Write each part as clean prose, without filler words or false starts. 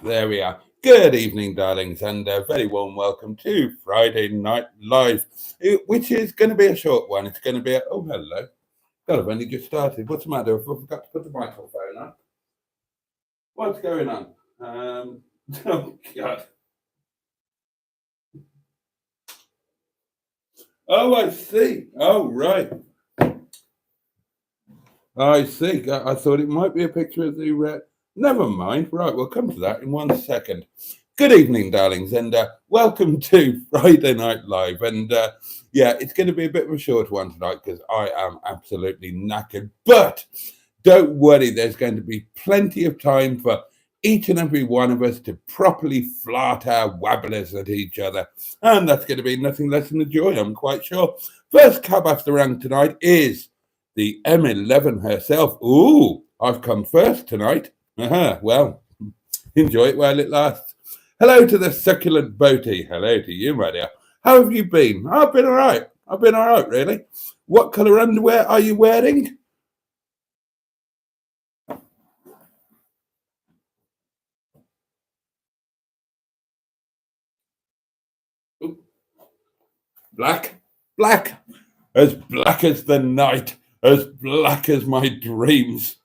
There we are. Good evening, darlings, and a very warm welcome to Friday Night Live, which is going to be a short one. It's going to be oh, hello. God, I've only just started. What's the matter? I forgot to put the microphone on. What's going on? Oh, God. Oh, I see. Oh, right. I see. I thought it might be a picture of the red. Never mind. Right, we'll come to that in 1 second. Good evening, darlings, and welcome to Friday Night Live. And yeah, it's going to be a bit of a short one tonight because I am absolutely knackered. But don't worry, there's going to be plenty of time for each and every one of us to properly flat our wabblers at each other. And that's going to be nothing less than a joy, I'm quite sure. First cab off the rank tonight is the M11 herself. Ooh, I've come first tonight. Well, enjoy it while it lasts. Hello to the succulent Boaty. Hello to you, my dear. How have you been? I've been all right. I've been all right, really. What colour underwear are you wearing? Ooh. Black? Black. As black as the night. As black as my dreams.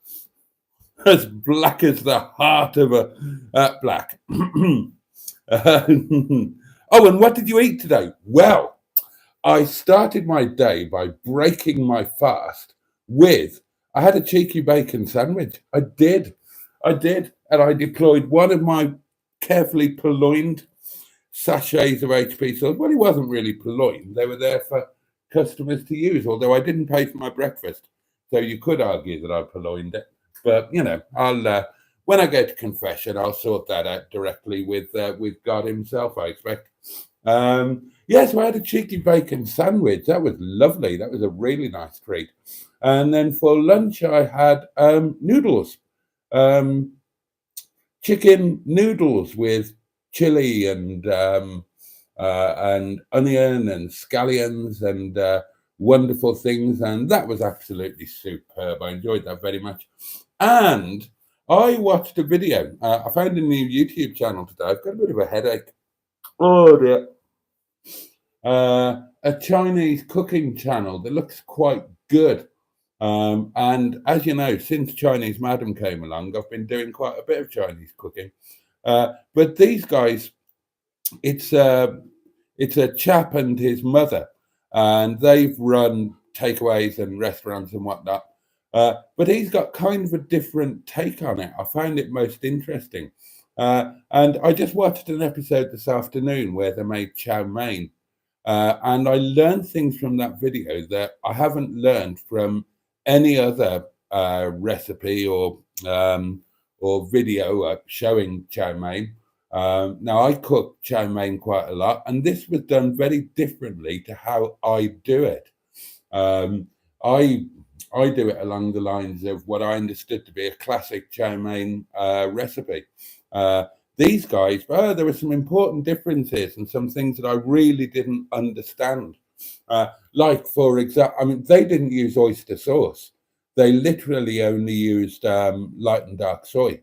As black as the heart of a black. Oh, and what did you eat today? Well, I started my day by breaking my fast with, I had a cheeky bacon sandwich. I did. And I deployed one of my carefully purloined sachets of HP sauce. Well, it wasn't really purloined. They were there for customers to use, although I didn't pay for my breakfast. So you could argue that I purloined it. But, you know, I'll when I go to confession, I'll sort that out directly with God himself, I expect. Yes, I had a cheeky bacon sandwich. That was lovely. That was a really nice treat. And then for lunch, I had noodles, chicken noodles with chili and onion and scallions and wonderful things. And that was absolutely superb. I enjoyed that very much. And I watched a video. I found a new YouTube channel today. I've got a bit of a headache. Oh dear. A Chinese cooking channel that looks quite good. And as you know, since Chinese Madam came along, I've been doing quite a bit of Chinese cooking. But these guys, it's a chap and his mother, and they've run takeaways and restaurants and whatnot. But he's got kind of a different take on it. I found it most interesting. And I just watched an episode this afternoon where they made chow mein. And I learned things from that video that I haven't learned from any other recipe or video showing chow mein. Now, I cook chow mein quite a lot, and this was done very differently to how I do it. I do it along the lines of what I understood to be a classic chow mein recipe. These guys, there were some important differences and some things that I really didn't understand. Like, for example, I mean, they didn't use oyster sauce. They literally only used light and dark soy.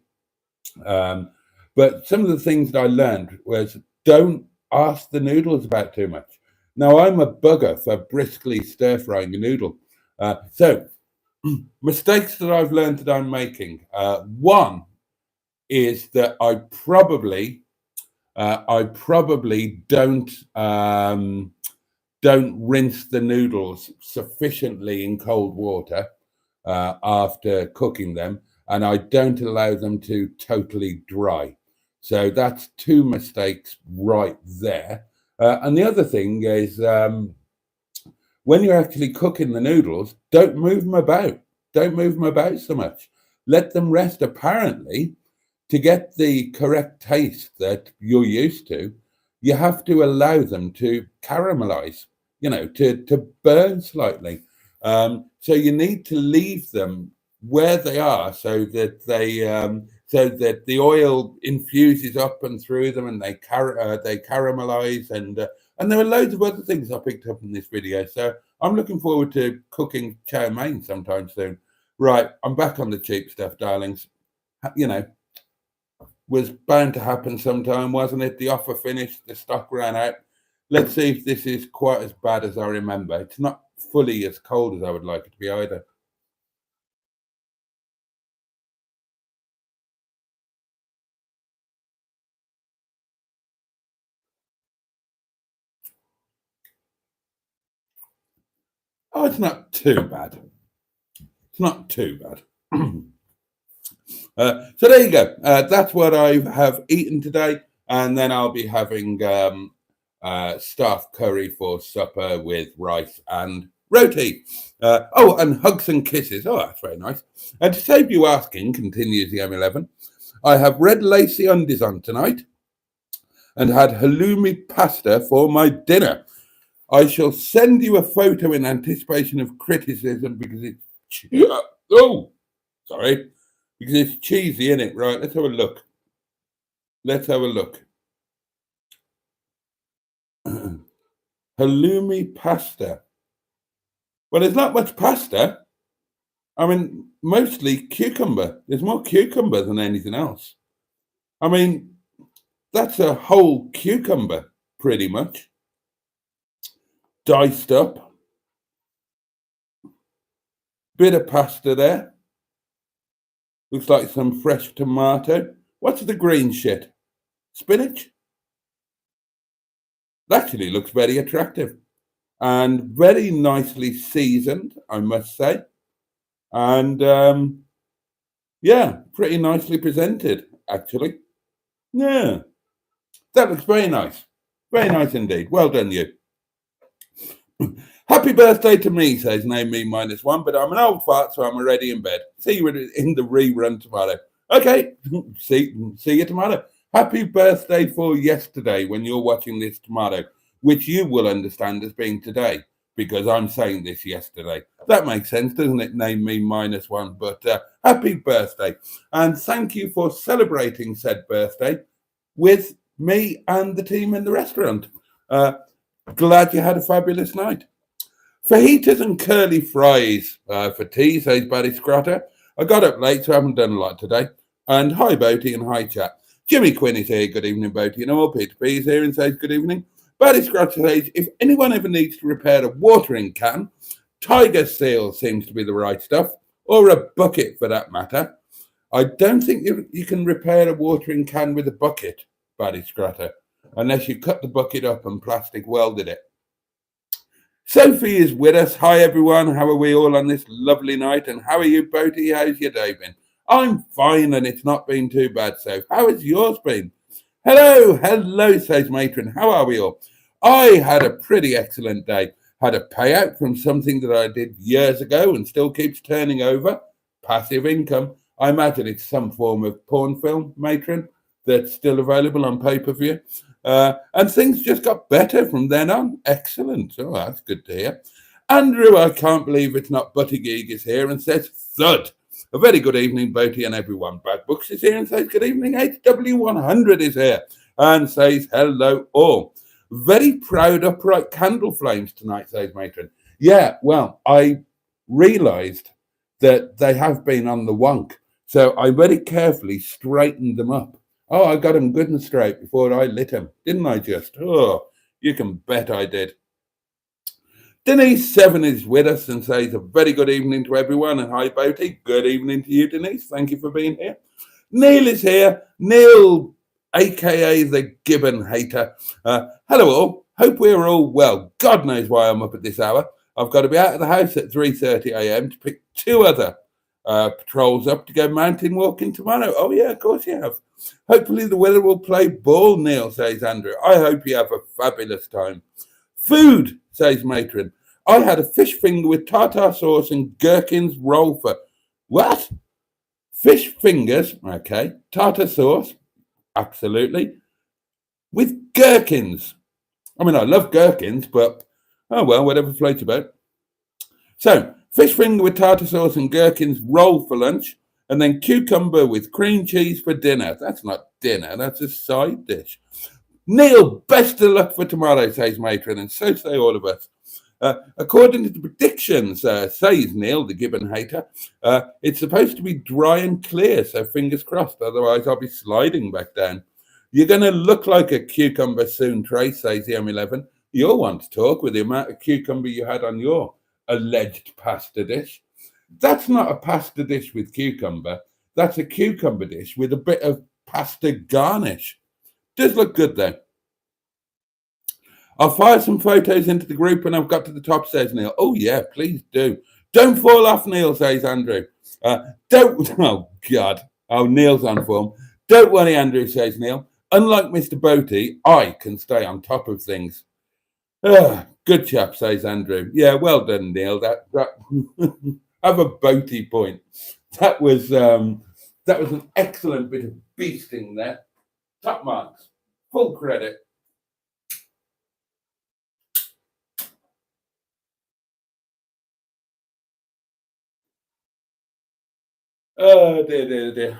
But some of the things that I learned was don't ask the noodles about too much. Now, I'm a bugger for briskly stir frying a noodle. So mistakes that I've learned that I'm making. One is that I probably don't rinse the noodles sufficiently in cold water after cooking them, and I don't allow them to totally dry. So that's two mistakes right there. And the other thing is when you're actually cooking the noodles, don't move them about. Don't move them about so much. Let them rest. Apparently, to get the correct taste that you're used to, you have to allow them to caramelize. to burn slightly. So you need to leave them where they are so that the oil infuses up and through them, and they caramelize, and there are loads of other things I picked up in this video. So I'm looking forward to cooking chow mein sometime soon. Right, I'm back on the cheap stuff, darlings. Was bound to happen sometime, wasn't it? The offer finished, the stock ran out. Let's see if this is quite as bad as I remember. It's not fully as cold as I would like it to be either. Oh, it's not too bad. It's not too bad. So there you go. That's what I have eaten today. And then I'll be having staff curry for supper with rice and roti. And hugs and kisses. Oh, that's very nice. And to save you asking, continues the M11, I have red lacy undies on tonight and had halloumi pasta for my dinner. I shall send you a photo in anticipation of criticism because it's because it's cheesy, isn't it? Right, let's have a look. Halloumi pasta. Well, there's not much pasta. I mean, mostly cucumber. There's more cucumber than anything else. I mean, that's a whole cucumber, pretty much. Diced up. Bit of pasta there. Looks like some fresh tomato. What's the green shit? Spinach? It actually looks very attractive and very nicely seasoned, I must say. And pretty nicely presented, actually. Yeah, that looks very nice. Very nice indeed. Well done, you. Happy birthday to me, says Name Me -1, but I'm an old fart, so I'm already in bed. See you in the rerun tomorrow. Okay, see you tomorrow. Happy birthday for yesterday when you're watching this tomorrow, which you will understand as being today, because I'm saying this yesterday. That makes sense, doesn't it? Name Me -1, but happy birthday. And thank you for celebrating said birthday with me and the team in the restaurant. Glad you had a fabulous night. Fajitas and curly fries for tea, says Buddy Scrotter. I got up late, so I haven't done a lot today. And hi, Boaty, and hi, chat. Jimmy Quinn is here. Good evening, Boaty. And all Peter P is here and says good evening. Buddy Scrotter says, if anyone ever needs to repair a watering can, Tiger Seal seems to be the right stuff, or a bucket for that matter. I don't think you can repair a watering can with a bucket, Buddy Scrotter, unless you cut the bucket up and plastic welded it. Sophie is with us. Hi, everyone. How are we all on this lovely night? And how are you, Boaty? How's your day been? I'm fine, and it's not been too bad, Soph. How has yours been? Hello, says Matron. How are we all? I had a pretty excellent day. Had a payout from something that I did years ago and still keeps turning over. Passive income. I imagine it's some form of porn film, Matron, that's still available on pay-per-view. And things just got better from then on. Excellent. Oh, that's good to hear. Andrew, I can't believe it's not Buttigieg is here and says thud. A very good evening, Boaty and everyone. Bad Books is here and says good evening. HW100 is here and says hello all. Very proud upright candle flames tonight, says Matron. Yeah, well, I realised that they have been on the wonk. So I very carefully straightened them up. Oh, I got them good and straight before I lit them, didn't I just? Oh, you can bet I did. Denise 7 is with us and says a very good evening to everyone. And hi, Boaty. Good evening to you, Denise. Thank you for being here. Neil is here. Neil, a.k.a. the Gibbon hater. Hello all. Hope we're all well. God knows why I'm up at this hour. I've got to be out of the house at 3:30 a.m. to pick 2 other patrols up to go mountain walking tomorrow. Oh, yeah, of course you have. Hopefully the weather will play ball, Neil, says Andrew. I hope you have a fabulous time. Food, says Matron. I had a fish finger with tartar sauce and gherkins roll for... What? Fish fingers, okay. Tartar sauce, absolutely. With gherkins. I mean, I love gherkins, but Oh, well, whatever floats about. So, fish finger with tartar sauce and gherkins roll for lunch, and then cucumber with cream cheese for dinner. That's not dinner, that's a side dish. Neil, best of luck for tomorrow, says Matron, and so say all of us. According to the predictions, says Neil, the Gibbon hater, it's supposed to be dry and clear, so fingers crossed, otherwise I'll be sliding back down. You're going to look like a cucumber soon, Trace, says the M11. You'll want to talk with the amount of cucumber you had on your alleged pasta dish. That's not a pasta dish with cucumber. That's a cucumber dish with a bit of pasta garnish. Does look good, though. I'll fire some photos into the group when I've got to the top, says Neil. Oh, yeah, please do. Don't fall off, Neil, says Andrew. Oh, God. Oh, Neil's on form. Don't worry, Andrew, says Neil. Unlike Mr. Boaty, I can stay on top of things. Good chap, says Andrew. Yeah, well done, Neil. That have a Boaty point. That was an excellent bit of beasting there. Top marks. Full credit. Oh, dear.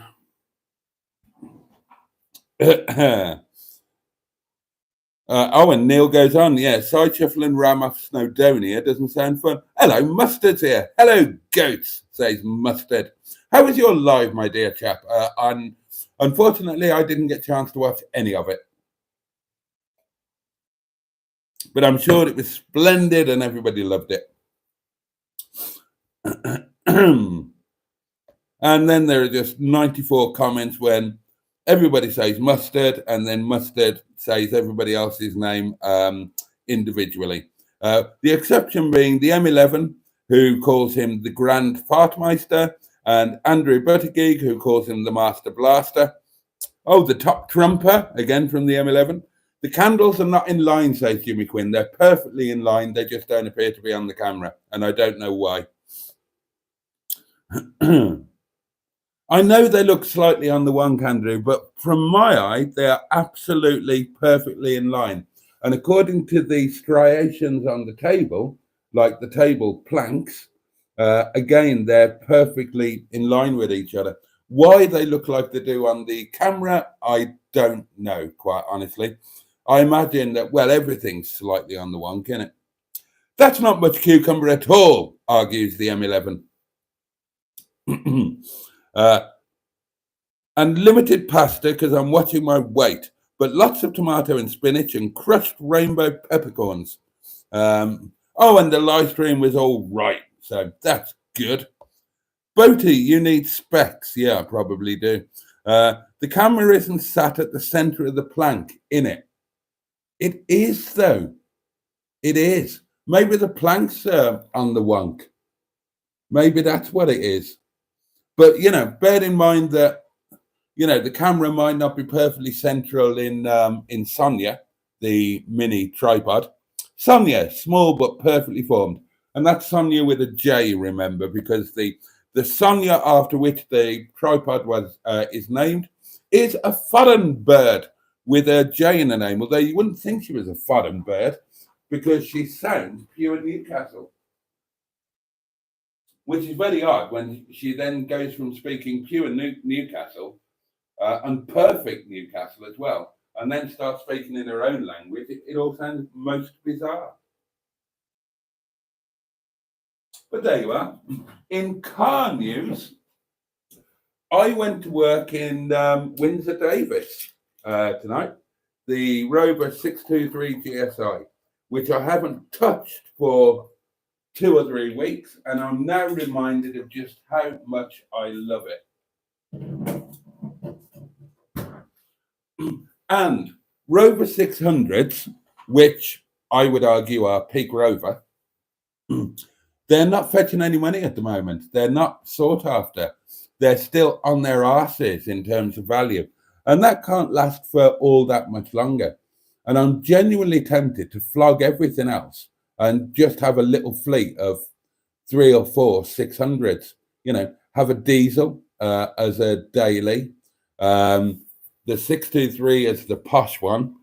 And Neil goes on. Yeah, side shuffling ram off Snowdonia doesn't sound fun. Hello, Mustard's here. Hello, goats, says Mustard. How was your live, my dear chap? Unfortunately, I didn't get a chance to watch any of it. But I'm sure it was splendid and everybody loved it. And then there are just 94 comments when everybody says Mustard, and then Mustard says everybody else's name individually. The exception being the M11, who calls him the Grand Fartmeister, and Andrew Buttigieg, who calls him the Master Blaster. Oh, the Top Trumper, again from the M11. The candles are not in line, says Jimmy Quinn. They're perfectly in line. They just don't appear to be on the camera, and I don't know why. I know they look slightly on the wonk, Andrew, but from my eye, they are absolutely perfectly in line. And according to the striations on the table, like the table planks, again, they're perfectly in line with each other. Why they look like they do on the camera, I don't know, quite honestly. I imagine that, well, everything's slightly on the wonk, isn't it? That's not much cucumber at all, argues the M11. And limited pasta because I'm watching my weight, but lots of tomato and spinach and crushed rainbow peppercorns. And the live stream was all right, so that's good. Boaty, you need specs. Yeah, I probably do. The camera isn't sat at the center of the plank, in it. It is, though. It is. Maybe the plank's on the wonk. Maybe that's what it is. But, bear in mind that, the camera might not be perfectly central in Sonia, the mini tripod. Sonia, small but perfectly formed. And that's Sonia with a J, remember, because the Sonia after which the tripod is named is a foreign bird with a J in the name, although you wouldn't think she was a foreign bird because she sounds pure Newcastle. Which is very odd when she then goes from speaking pure Newcastle and perfect Newcastle as well, and then starts speaking in her own language. It all sounds most bizarre. But there you are. In car news, I went to work in Windsor Davis tonight, the Rover 623 GSI, which I haven't touched for 2 or 3 weeks, and I'm now reminded of just how much I love it. And Rover 600s, which I would argue are peak Rover, they're not fetching any money at the moment. They're not sought after. They're still on their arses in terms of value. And that can't last for all that much longer. And I'm genuinely tempted to flog everything else and just have a little fleet of 3 or 4 600s, have a diesel as a daily, the 623 as the posh one,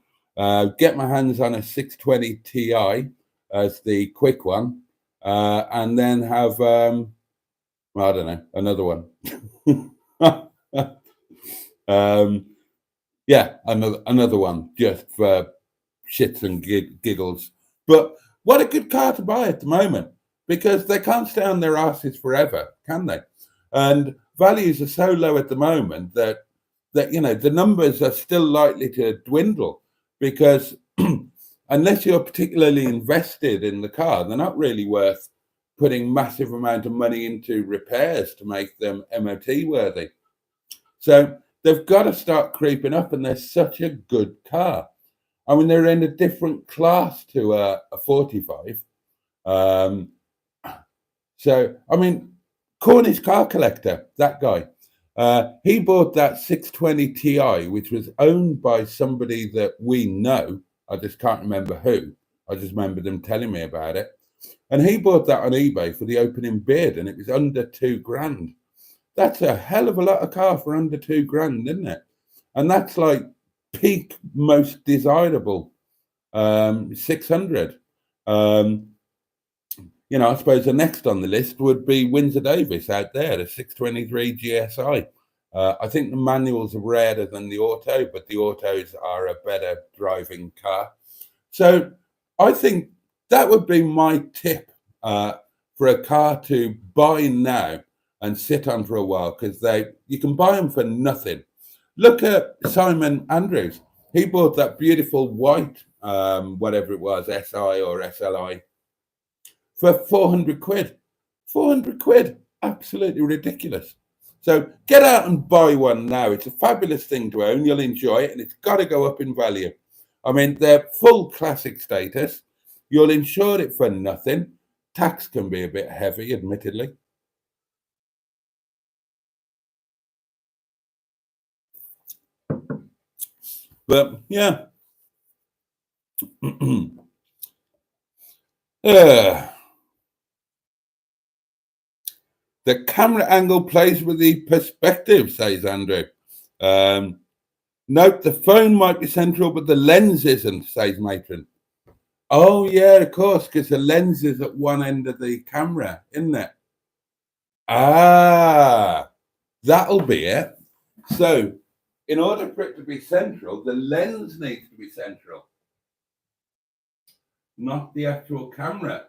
get my hands on a 620 Ti, as the quick one, and then have I don't know, another one. Yeah, another one just for shits and giggles. But what a good car to buy at the moment, because they can't stay on their asses forever, can they? And values are so low at the moment that the numbers are still likely to dwindle, because unless you're particularly invested in the car, they're not really worth putting massive amount of money into repairs to make them MOT worthy. So they've got to start creeping up, and they're such a good car. I mean, they're in a different class to a 45. So, I mean, Cornish car collector, that guy, he bought that 620 Ti, which was owned by somebody that we know. I just can't remember who. I just remember them telling me about it. And he bought that on eBay for the opening bid, and it was under $2,000. That's a hell of a lot of car for under $2,000, isn't it? And that's like peak most desirable 600. I suppose the next on the list would be Windsor Davis out there, the 623 GSI. I think the manuals are rarer than the auto, but the autos are a better driving car. So I think that would be my tip for a car to buy now and sit on for a while, because you can buy them for nothing. Look at Simon Andrews. He bought that beautiful white, whatever it was, SI or SLI, for 400 quid. 400 quid. Absolutely ridiculous. So get out and buy one now. It's a fabulous thing to own. You'll enjoy it, and it's got to go up in value. I mean, they're full classic status. You'll insure it for nothing. Tax can be a bit heavy, admittedly. But yeah. The camera angle plays with the perspective, says Andrew. Note the phone might be central, but the lens isn't, says Matron. Oh, yeah, of course, because the lens is at one end of the camera, isn't it? Ah, that'll be it. So, in order for it to be central, the lens needs to be central, not the actual camera.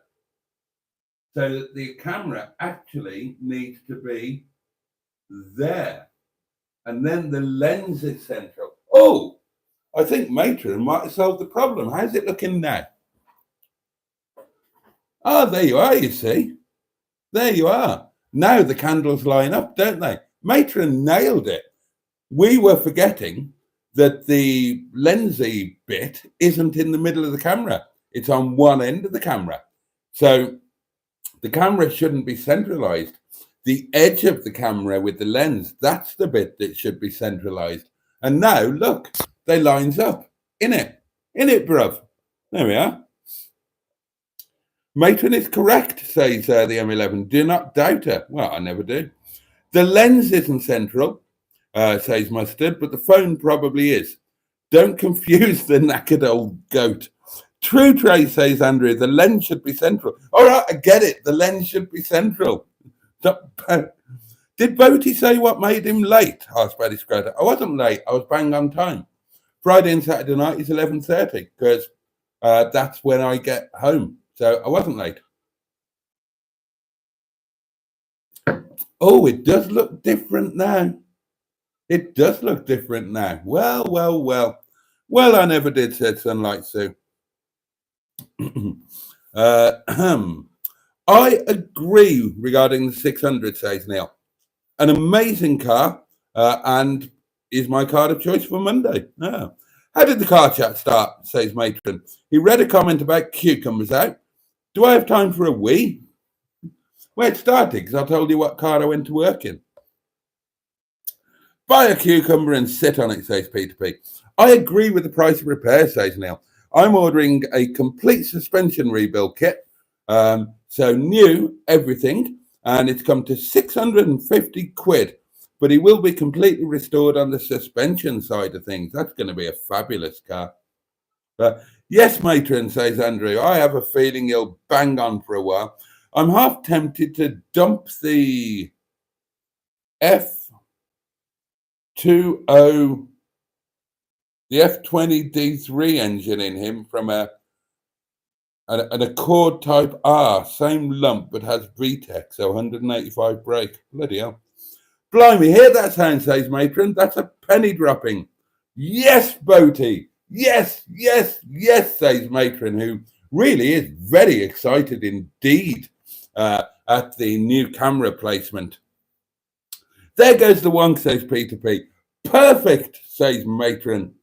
So that the camera actually needs to be there. And then the lens is central. Oh, I think Matron might have solved the problem. How's it looking now? Oh, there you are, you see. There you are. Now the candles line up, don't they? Matron nailed it. We were forgetting that the lensy bit isn't in the middle of the camera. It's on one end of the camera. So the camera shouldn't be centralized. The edge of the camera with the lens, that's the bit that should be centralized. And now, look, they lines up. In it, bruv. There we are. Matron is correct, says the M11. Do not doubt her. Well, I never do. The lens isn't central, says Mustard, but the phone probably is. Don't confuse the knackered old goat. True, Trey, says Andrew. The lens should be central. All right, I get it. The lens should be central. Did Boaty say what made him late? Asked Betty Scroder. I wasn't late. I was bang on time. Friday and Saturday night is 11:30 because that's when I get home. So I wasn't late. Oh, it does look different now. It does look different now. Well. Well, I never did, said Sunlight Sue. I agree regarding the 600, says Neil. An amazing car and is my card of choice for Monday. Oh. How did the car chat start, says Matron. He read a comment about cucumbers out. Do I have time for a wee? Well, it started because I told you what car I went to work in. Buy a cucumber and sit on it, says Peter P. I agree with the price of repair, says Neil. I'm ordering a complete suspension rebuild kit. So new, everything. And it's come to 650 quid. But he will be completely restored on the suspension side of things. That's going to be a fabulous car. Yes, matron, says Andrew. I have a feeling he'll bang on for a while. I'm half tempted to dump the F20, the F20D3 engine in him from an Accord Type R, same lump but has VTEC, so 185 brake. Bloody hell. Blimey, hear that sound, says matron. That's a penny dropping. Yes, Boaty. Yes, yes, yes, says matron, who really is very excited indeed at the new camera placement. There goes the wonk, says Peter P. Perfect, says matron.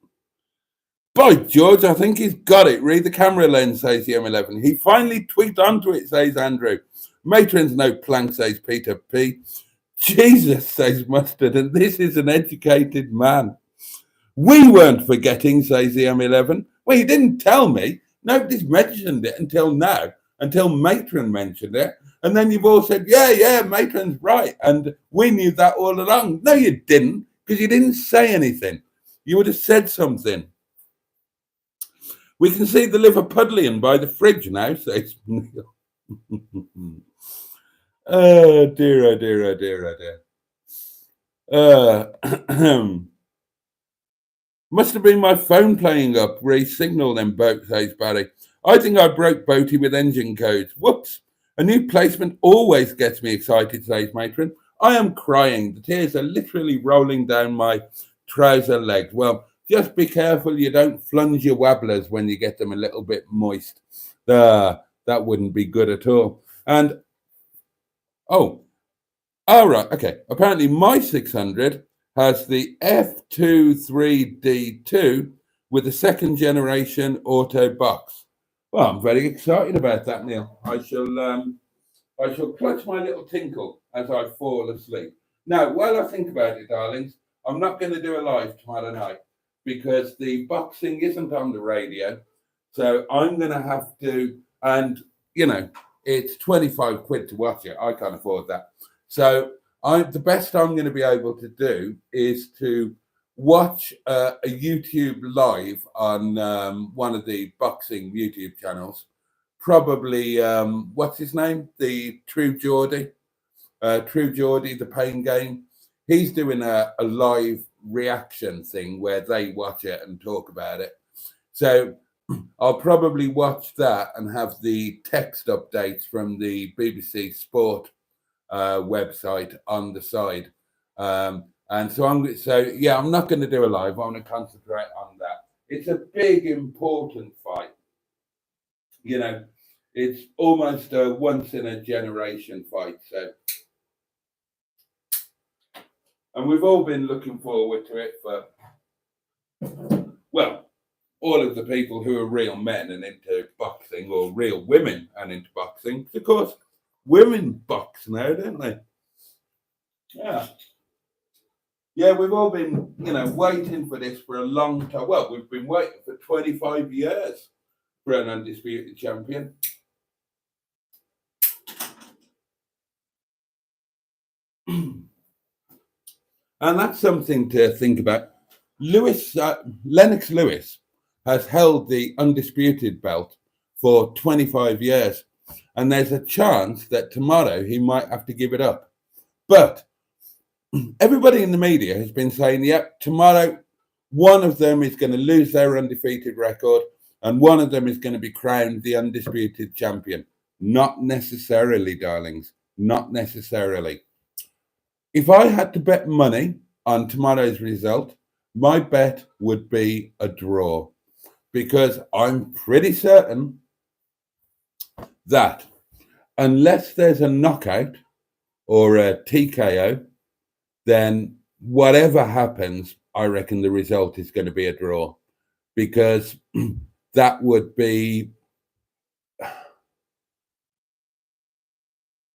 By George, I think he's got it. Read the camera lens, says the M11. He finally tweaked onto it, says Andrew. Matron's no plank, says Peter P. Jesus, says Mustard, and this is an educated man. We weren't forgetting, says the M11. Well, you didn't tell me. Nobody's mentioned it until now, until Matron mentioned it. And then you've all said, yeah, Matron's right. And we knew that all along. No, you didn't, because you didn't say anything. You would have said something. We can see the Liverpudlian by the fridge now, says Neil. Oh, dear, oh, dear, oh, dear, oh, dear. Must have been my phone playing up. Re-signal then, Boat, says Barry. I think I broke Boaty with engine codes. Whoops. A new placement always gets me excited, says matron. I am crying. The tears are literally rolling down my trouser legs. Well, just be careful you don't flunge your wabblers when you get them a little bit moist. That wouldn't be good at all. And, all right, okay. Apparently my 600 has the F23D2 with the second generation auto box. Well, I'm very excited about that, Neil. I shall clutch my little tinkle as I fall asleep. Now, while I think about it, darlings, I'm not going to do a live tomorrow night because the boxing isn't on the radio. So I'm going to have to, and, it's 25 quid to watch it. I can't afford that. So the best I'm going to be able to do is to watch a YouTube live on one of the boxing YouTube channels. Probably, what's his name? The True Geordie, the Pain Game. He's doing a live reaction thing where they watch it and talk about it. So I'll probably watch that and have the text updates from the BBC Sport website on the side. And so I'm not going to do a live. I'm going to concentrate on that. It's a big, important fight. It's almost a once in a generation fight. So, and we've all been looking forward to it for, well, all of the people who are real men and into boxing, or real women and into boxing. Of course, women box now, don't they? Yeah. Yeah, we've all been, waiting for this for a long time. Well, we've been waiting for 25 years for an undisputed champion. And that's something to think about. Lennox Lewis has held the undisputed belt for 25 years. And there's a chance that tomorrow he might have to give it up. But everybody in the media has been saying, yep, tomorrow one of them is going to lose their undefeated record and one of them is going to be crowned the undisputed champion. Not necessarily, darlings. Not necessarily. If I had to bet money on tomorrow's result, my bet would be a draw, because I'm pretty certain that unless there's a knockout or a TKO, then whatever happens, I reckon the result is going to be a draw, because that would be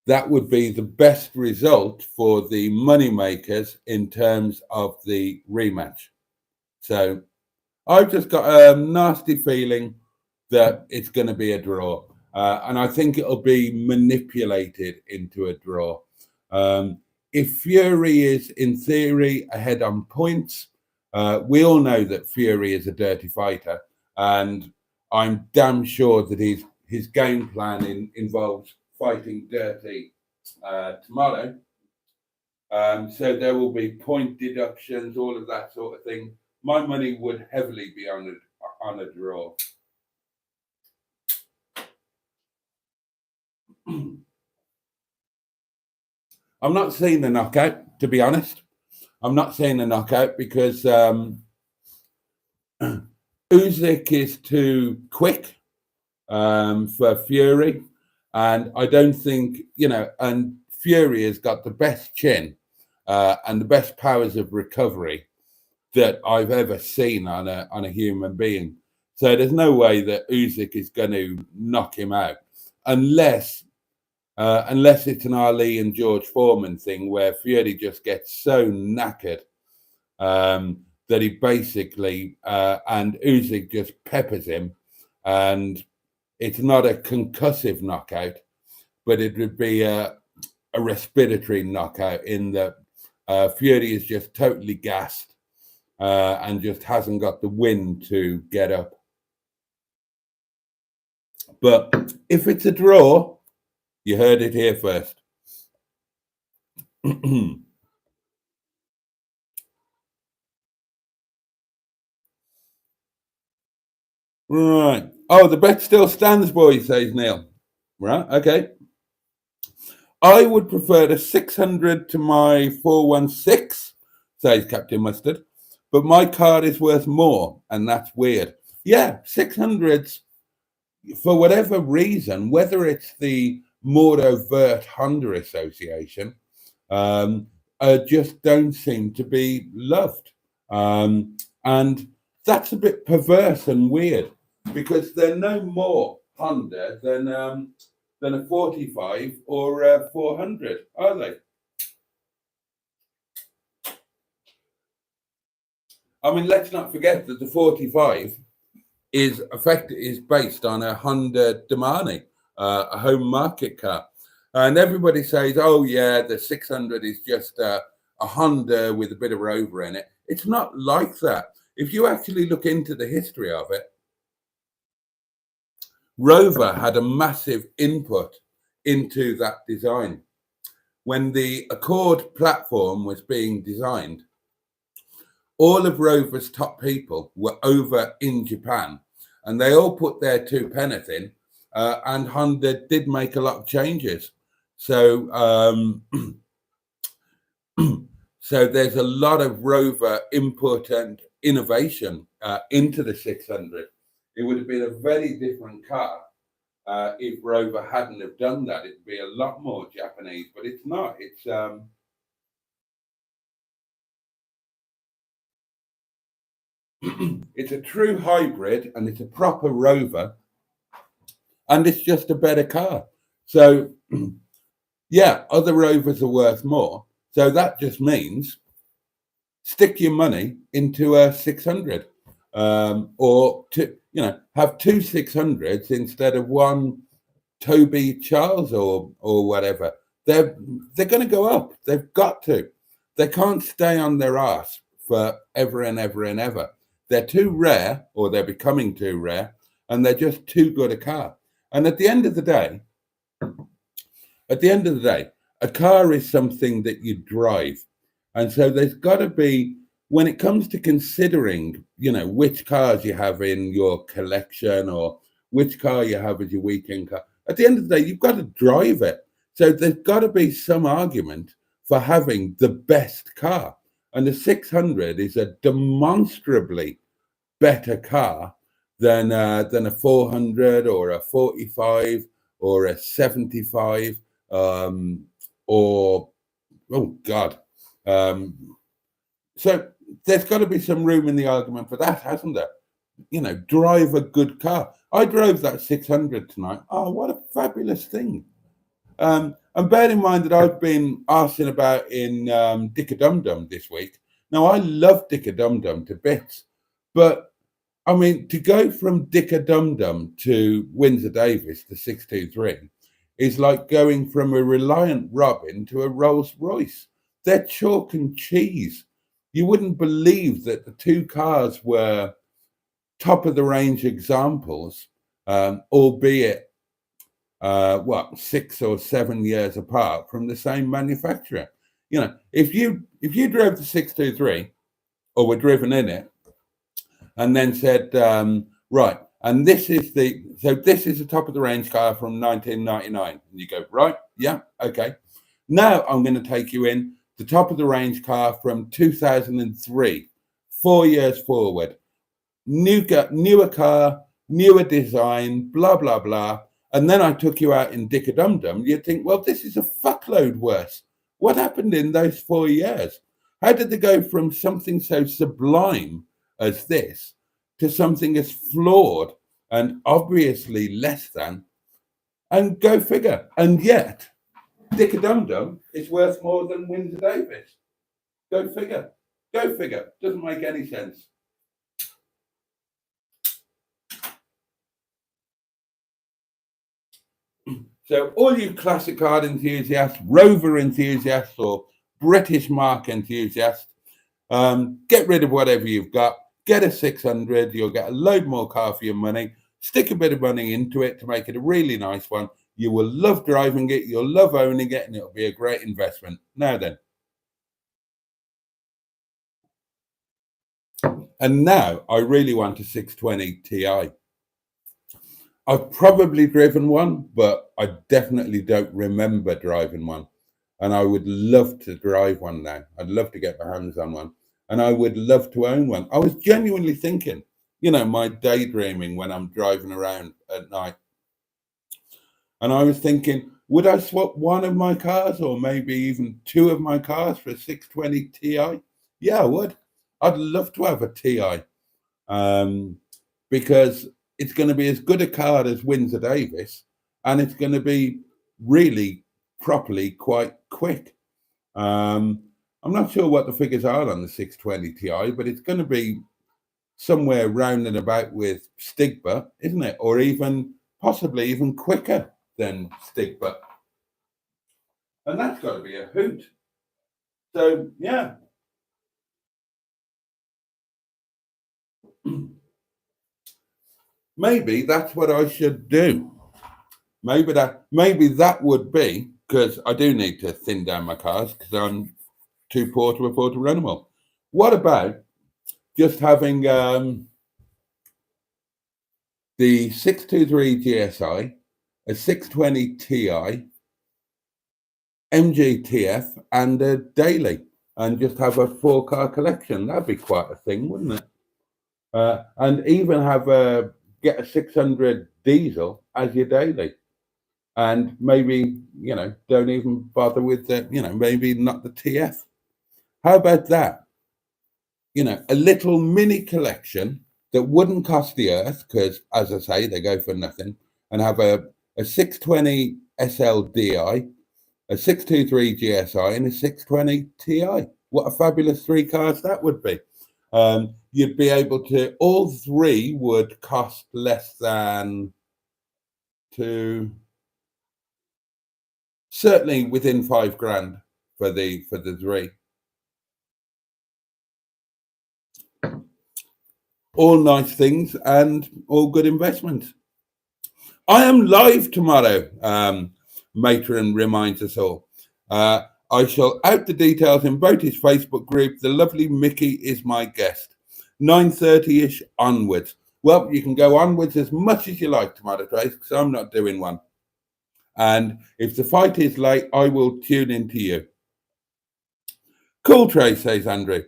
the best result for the money makers in terms of the rematch. So I've just got a nasty feeling that it's going to be a draw. And I think it'll be manipulated into a draw. If Fury is, in theory, ahead on points, we all know that Fury is a dirty fighter. And I'm damn sure that his game plan involves fighting dirty tomorrow. So there will be point deductions, all of that sort of thing. My money would heavily be on a draw. I'm not seeing the knockout, to be honest. I'm not seeing the knockout because Usyk is too quick for Fury, and I don't think, and Fury has got the best chin and the best powers of recovery that I've ever seen on a human being. So there's no way that Usyk is going to knock him out unless it's an Ali and George Foreman thing where Fury just gets so knackered that he basically and Usyk just peppers him, and it's not a concussive knockout, but it would be a respiratory knockout in that Fury is just totally gassed and just hasn't got the wind to get up. But if it's a draw, you heard it here first. Right. Oh, the bet still stands, boy, says Neil. Right, okay. I would prefer the 600 to my 416, says Captain Mustard, but my card is worth more, and that's weird. Yeah, 600s, for whatever reason, whether it's the more overt Honda Association, just don't seem to be loved. And that's a bit perverse and weird because they're no more Honda than a 45 or a 400, are they? I mean, let's not forget that the 45 is based on a Honda Domani, a home market car. And everybody says, oh, yeah, the 600 is just a Honda with a bit of Rover in it. It's not like that. If you actually look into the history of it, Rover had a massive input into that design. When the Accord platform was being designed, all of Rover's top people were over in Japan, and they all put their 2 pence in, and Honda did make a lot of changes. So, so there's a lot of Rover input and innovation into the 600. It would have been a very different car if Rover hadn't have done that. It'd be a lot more Japanese, but it's not. It's a true hybrid, and it's a proper Rover, and it's just a better car. So, yeah, other Rovers are worth more. So that just means stick your money into a 600, or have 2 600s instead of one Toby Charles or whatever. They're going to go up. They've got to. They can't stay on their arse for ever and ever and ever. They're too rare, or they're becoming too rare, and they're just too good a car. And at the end of the day, a car is something that you drive. And so there's got to be, when it comes to considering, which cars you have in your collection or which car you have as your weekend car, at the end of the day, you've got to drive it. So there's got to be some argument for having the best car. And the 600 is a demonstrably better car than a 400 or a 45 or a 75 or, oh God. So there's got to be some room in the argument for that, hasn't there? Drive a good car. I drove that 600 tonight. Oh, what a fabulous thing. And bear in mind that I've been arsing about in Dick-a-Dum-Dum this week. Now, I love Dick-a-Dum-Dum to bits, but I mean, to go from Dick-a-Dum-Dum to Windsor Davis to 623 is like going from a Reliant Robin to a Rolls Royce. They're chalk and cheese. You wouldn't believe that the 2 cars were top of the range examples, albeit 6 or 7 years apart from the same manufacturer. You know, if you drove the 623 or were driven in it, and then said, right, and this is the top of the range car from 1999, and you go, right, yeah, okay. Now I'm going to take you in the top of the range car from 2003, 4 years forward, newer car, newer design, blah blah blah. And then I took you out in Dick-a-Dum-Dum. You'd think, well, this is a fuckload worse. What happened in those 4 years? How did they go from something so sublime as this to something as flawed and obviously less than? And go figure. And yet, Dick-a-Dum-Dum is worth more than Windsor Davis. Go figure. Go figure. Doesn't make any sense. So all you classic car enthusiasts, Rover enthusiasts, or British Mark enthusiasts, get rid of whatever you've got. Get a 600. You'll get a load more car for your money. Stick a bit of money into it to make it a really nice one. You will love driving it. You'll love owning it, and it'll be a great investment. Now then. And now I really want a 620 Ti. I've probably driven one, but I definitely don't remember driving one. And I would love to drive one now. I'd love to get my hands on one. And I would love to own one. I was genuinely thinking, you know, my daydreaming when I'm driving around at night. And I was thinking, would I swap one of my cars or maybe even two of my cars for a 620 Ti? Yeah, I would. I'd love to have a Ti because it's going to be as good a car as Windsor Davis, and it's going to be really properly quite quick. I'm not sure what the figures are on the 620 Ti, but it's going to be somewhere round and about with Stigba, isn't it? Or even possibly even quicker than Stigba. And that's got to be a hoot. So, yeah. Maybe that's what I should do. Maybe that would be, because I do need to thin down my cars because I'm too poor to afford to run them all. What about just having the 623 GSI, a 620 Ti, MGTF, and a daily, and just have a 4-car collection? That'd be quite a thing, wouldn't it? And even have get a 600 diesel as your daily. And maybe, you know, don't even bother with the, you know, maybe not the TF. How about that? You know, a little mini collection that wouldn't cost the earth, because, as I say, they go for nothing, and have a 620 SLDI, a 623 GSI, and a 620 Ti. What a fabulous 3 cars that would be. You'd be able to, all 3 would cost less than certainly within $5,000 for the 3. All nice things and all good investments. I am live tomorrow, Matron reminds us all. I shall out the details in Boaty's Facebook group. The lovely Mickey is my guest. 9:30ish onwards. Well, you can go onwards as much as you like, Tomato Trace, because I'm not doing one. And if the fight is late, I will tune into you. Cool, Trace, says Andrew.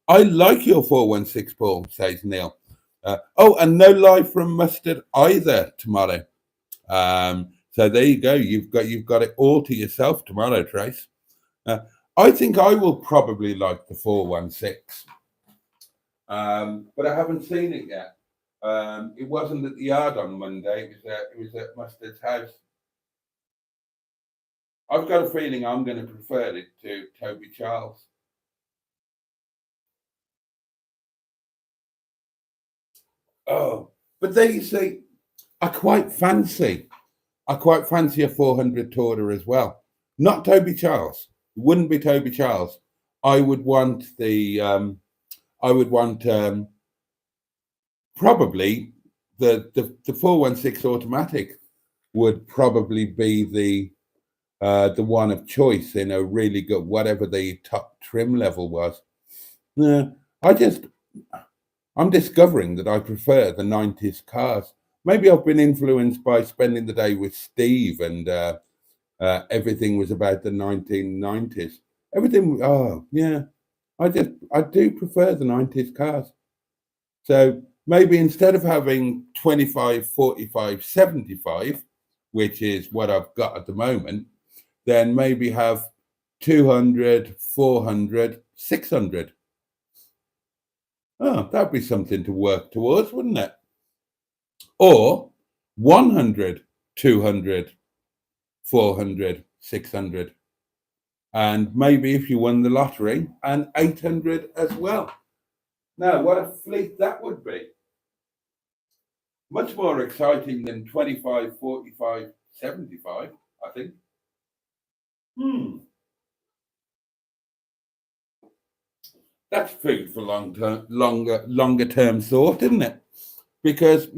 I like your 416, Paul, says Neil. And no live from Mustard either tomorrow. So there you go. You've got it all to yourself tomorrow, Trace. I think I will probably like the 416, but I haven't seen it yet. It wasn't at the yard on Monday. It was at Mustard's house. I've got a feeling I'm going to prefer it to Toby Charles. Oh, but there you see, I quite fancy a 400 Tourer as well. Not Toby Charles. It wouldn't be Toby Charles. I would want the probably the 416 automatic would probably be the one of choice in a really good, whatever the top trim level was. Yeah, I'm discovering that I prefer the 90s cars. Maybe I've been influenced by spending the day with Steve, and everything was about the 1990s. Everything, oh yeah, I do prefer the 90s cars. So maybe instead of having 25, 45, 75, which is what I've got at the moment, then maybe have 200, 400, 600. Oh, that'd be something to work towards, wouldn't it? Or 100, 200, 400, 600. And maybe if you won the lottery, and 800 as well. Now, what a fleet that would be. Much more exciting than 25, 45, 75, I think. That's food for longer term thought, isn't it? Because,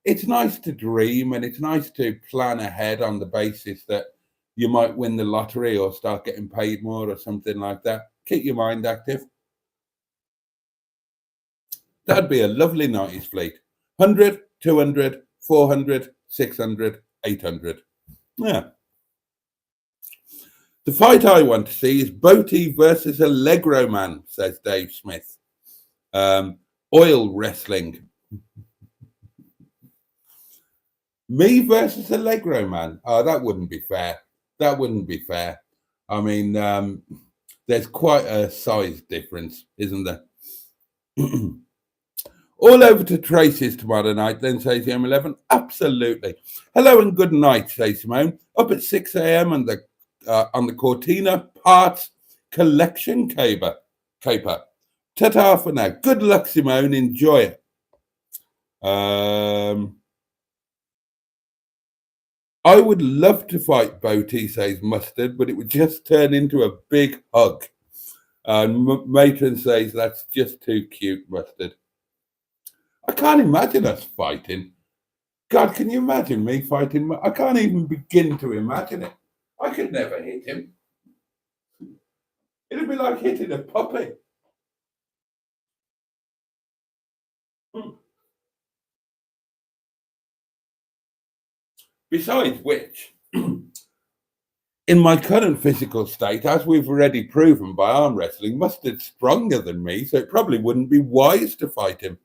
it's nice to dream, and it's nice to plan ahead on the basis that you might win the lottery or start getting paid more or something like that. Keep your mind active. That'd be a lovely 90s fleet. 100, 200, 400, 600, 800. Yeah. The fight I want to see is Boaty versus Allegro Man, says Dave Smith. Oil wrestling. Me versus Allegro Man. Oh, that wouldn't be fair. That wouldn't be fair. I mean, there's quite a size difference, isn't there? All over to Tracy's tomorrow night, then, says M11. Absolutely. Hello and good night, says Simone. Up at 6 a.m. on the Cortina Parts Collection caper. Ta-ta for now. Good luck, Simone. Enjoy it. I would love to fight Boaty, says Mustard, but it would just turn into a big hug. And Matron says that's just too cute, Mustard. I can't imagine us fighting. God, can you imagine me fighting? I can't even begin to imagine it. I could never hit him. It'd be like hitting a puppy. Besides which, in my current physical state, as we've already proven by arm wrestling, Mustard's stronger than me, so it probably wouldn't be wise to fight him.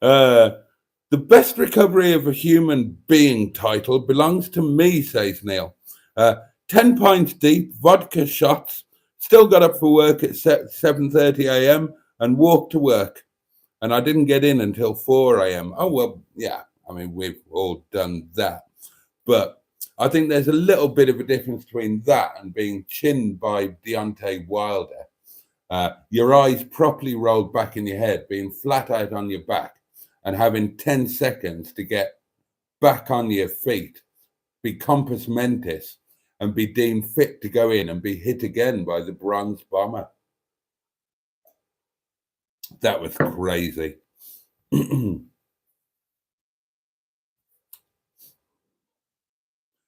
The best recovery of a human being title belongs to me, says Neil. 10 pints deep, vodka shots, still got up for work at 7:30 a.m. and walked to work. And I didn't get in until 4 a.m. Oh, well, yeah, I mean, we've all done that. But I think there's a little bit of a difference between that and being chinned by Deontay Wilder. Your eyes properly rolled back in your head, being flat out on your back, and having 10 seconds to get back on your feet, be compos mentis, and be deemed fit to go in and be hit again by the bronze bomber. That was crazy.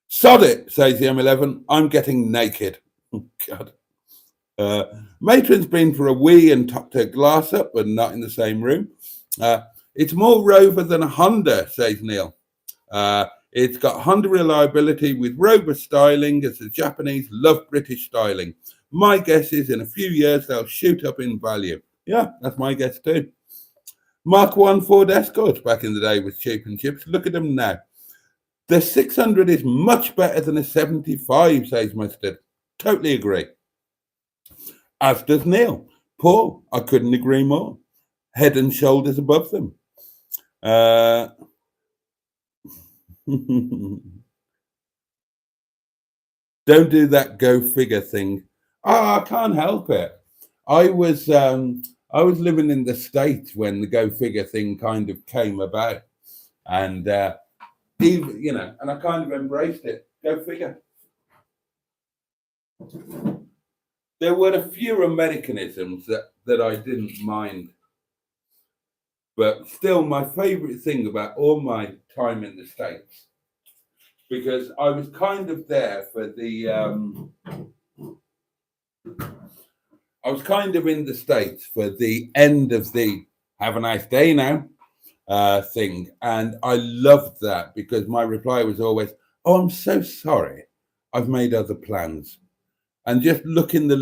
Sod it, says the M11. I'm getting naked. God. Matron's been for a wee and topped her glass up, but not in the same room. It's more Rover than a Honda, says Neil. It's got Honda reliability with robust styling, as the Japanese love British styling. My guess is in a few years they'll shoot up in value. Yeah, that's my guess too. Mark 1 Ford Escort back in the day was cheap and chips. Look at them now. The 600 is much better than a 75, says Mustard. Totally agree. As does Neil. Paul, I couldn't agree more. Head and shoulders above them. Don't do that go figure thing. I can't help it. I was living in the States when the go figure thing kind of came about, and even and I kind of embraced it. Go figure. There were a few Americanisms that I didn't mind. But still, my favorite thing about all my time in the States, because I was kind of there for the, I was kind of in the States for the end of the have a nice day now thing. And I loved that because my reply was always, oh, I'm so sorry. I've made other plans. And just seeing the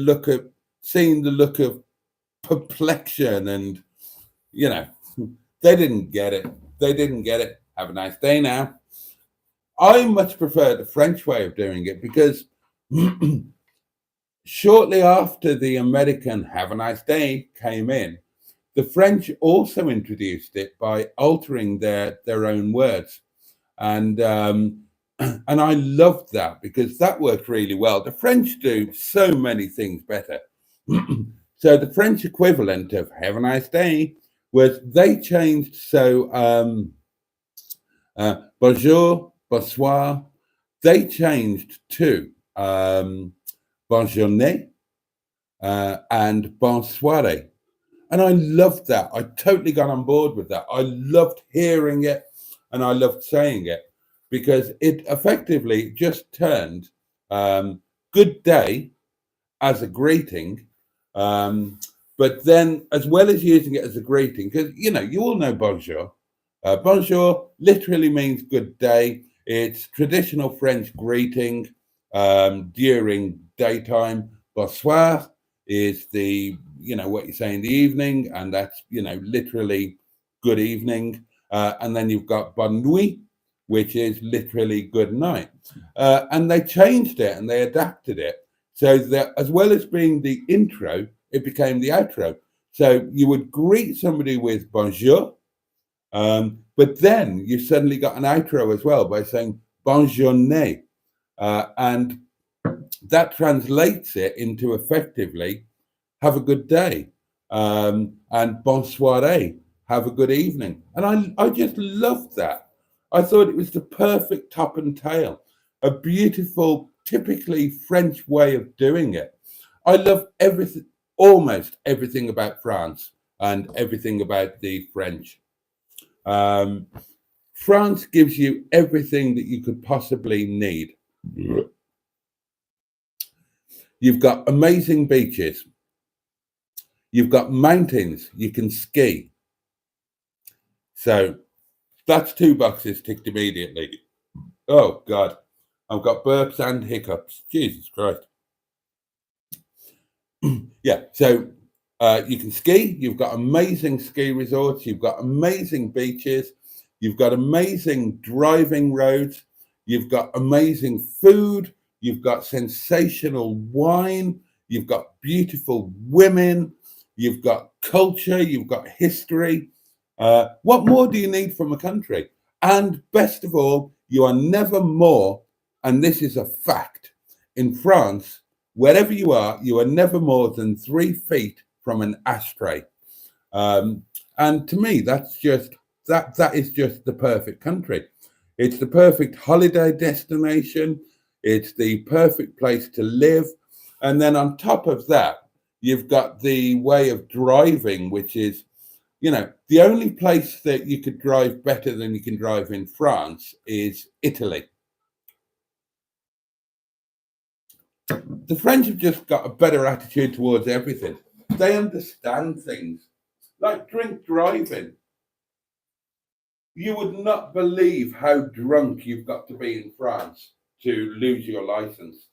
look of perplexion and, you know, they didn't get it. They didn't get it. Have a nice day now. I much prefer the French way of doing it because shortly after the American have a nice day came in, the French also introduced it by altering their own words. And and I loved that because that worked really well. The French do so many things better. So the French equivalent of have a nice day was they changed bonjour, bonsoir, they changed to bonne journée and bonne soirée. And I loved that. I totally got on board with that. I loved hearing it and I loved saying it because it effectively just turned good day as a greeting. But then, as well as using it as a greeting, because you all know bonjour. Bonjour literally means good day. It's traditional French greeting during daytime. Bonsoir is what you say in the evening, and that's literally good evening. And then you've got bonne nuit, which is literally good night. And they changed it and they adapted it so that as well as being the intro, it became the outro. So you would greet somebody with bonjour, but then you suddenly got an outro as well by saying bonne journée. And that translates it into effectively have a good day, and bonne soirée, have a good evening. And I just loved that. I thought it was the perfect top and tail, a beautiful, typically French way of doing it. I love everything, almost everything about France and everything about the French. France gives you everything that you could possibly need. You've got amazing beaches. You've got mountains. You can ski. So that's 2 boxes ticked immediately. Oh, God. I've got burps and hiccups. Jesus Christ. Yeah, so you can ski. You've got amazing ski resorts. You've got amazing beaches. You've got amazing driving roads. You've got amazing food. You've got sensational wine. You've got beautiful women. You've got culture. You've got history. What more do you need from a country? And best of all, you are never more, and this is a fact, in France, wherever you are never more than 3 feet from an ashtray. And to me, that's just that is just the perfect country. It's the perfect holiday destination. It's the perfect place to live. And then on top of that, you've got the way of driving, which is, the only place that you could drive better than you can drive in France is Italy. The French have just got a better attitude towards everything. They understand things like drink driving. You would not believe how drunk you've got to be in France to lose your license.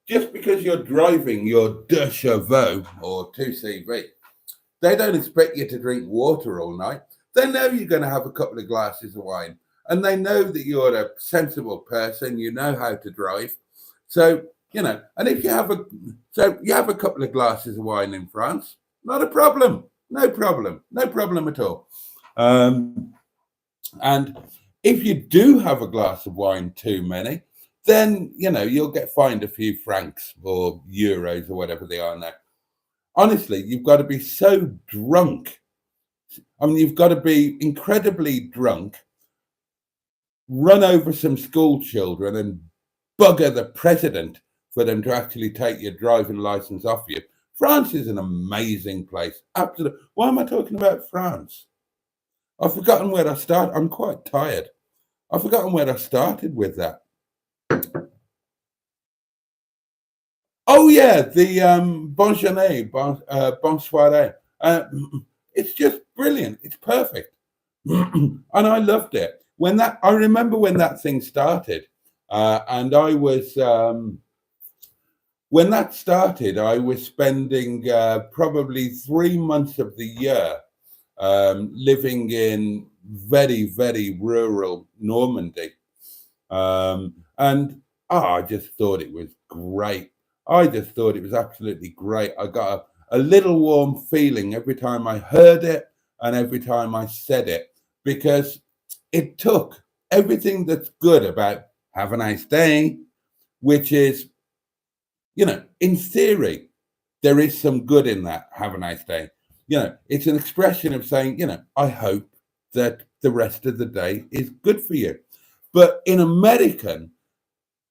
Just because you're driving your De Chevaux or 2CV, they don't expect you to drink water all night. They know you're going to have a couple of glasses of wine, and they know that you're a sensible person. You know how to drive, so and if you have a couple of glasses of wine in France, not a problem, no problem at all. And if you do have a glass of wine too many, then you'll get fined a few francs or euros or whatever they are now. Honestly, you've got to be so drunk. I mean, you've got to be incredibly drunk, run over some school children and bugger the president for them to actually take your driving license off you. France is an amazing place. Absolutely. Why am I talking about France? I've forgotten where I started. I'm quite tired. I've forgotten where I started with that. Oh yeah, the Bonne Bonne soirée. It's just brilliant. It's perfect, and I loved it. I remember when that thing started, and I was when that started, I was spending probably 3 months of the year living in very, very rural Normandy. And I just thought it was great. I just thought it was absolutely great. I got a little warm feeling every time I heard it and every time I said it, because it took everything that's good about have a nice day, which is, in theory, there is some good in that. Have a nice day. It's an expression of saying, I hope that the rest of the day is good for you. But in American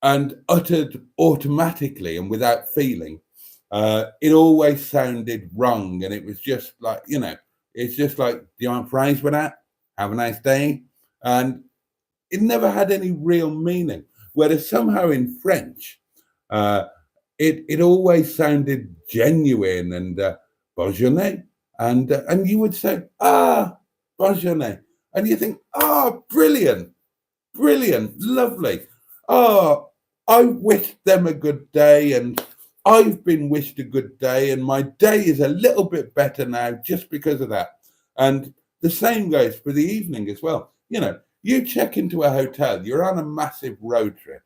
and uttered automatically and without feeling, it always sounded wrong. And it was just like, it's just like, do you want fries with that? Have a nice day. And it never had any real meaning. Whereas somehow in French, it always sounded genuine and bonne journée. And you would say, bonne journée. And you think, brilliant, lovely. I wished them a good day, and I've been wished a good day, and my day is a little bit better now just because of that. And the same goes for the evening as well. You check into a hotel, you're on a massive road trip.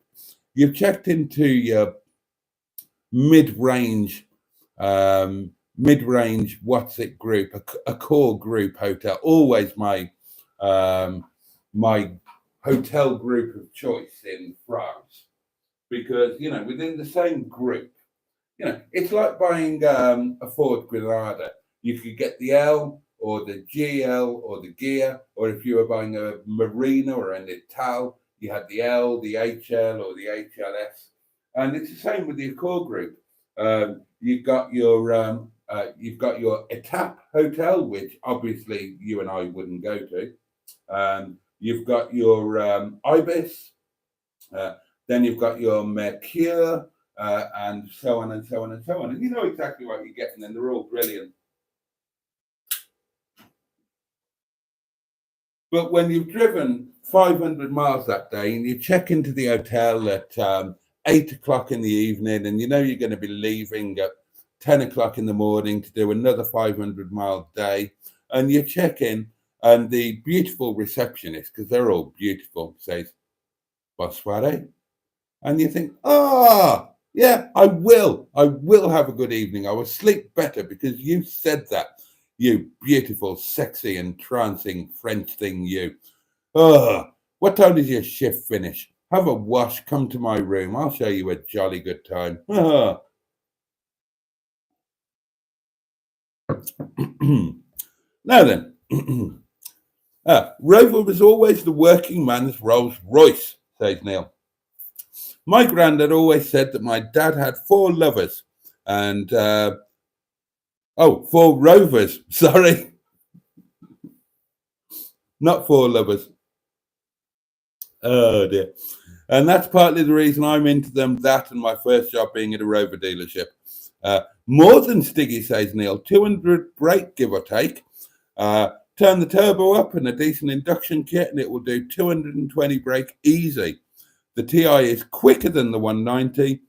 You've checked into your mid-range what's it group, a core group hotel, always my my hotel group of choice in France, because within the same group, it's like buying a Ford Granada. You could get the L or the GL or the Gear, or if you were buying a Marina or an Ital, you had the L, the HL, or the HLS. And it's the same with the core group. You've got your Etap hotel, which obviously you and I wouldn't go to. You've got your Ibis, then you've got your Mercure, and so on and so on and so on. And you know exactly what you're getting, and they're all brilliant. But when you've driven 500 miles that day and you check into the hotel at 8 o'clock in the evening, and you're going to be leaving at 10 o'clock in the morning to do another 500-mile day, and you check in, and the beautiful receptionist, because they're all beautiful, says, bonne soirée. And you think, yeah, I will have a good evening. I will sleep better because you said that. You beautiful, sexy, and trancing French thing, you. What time does your shift finish? Have a wash, come to my room. I'll show you a jolly good time. Now then, Rover was always the working man's Rolls Royce, says Neil. My granddad always said that my dad had 4 lovers and, 4 rovers, sorry. Not 4 lovers. Oh dear. And that's partly the reason I'm into them, that and my first job being at a Rover dealership. More than Stiggy, says Neil, 200 brake, give or take. Turn the turbo up and a decent induction kit and it will do 220 brake easy. The TI is quicker than the 190,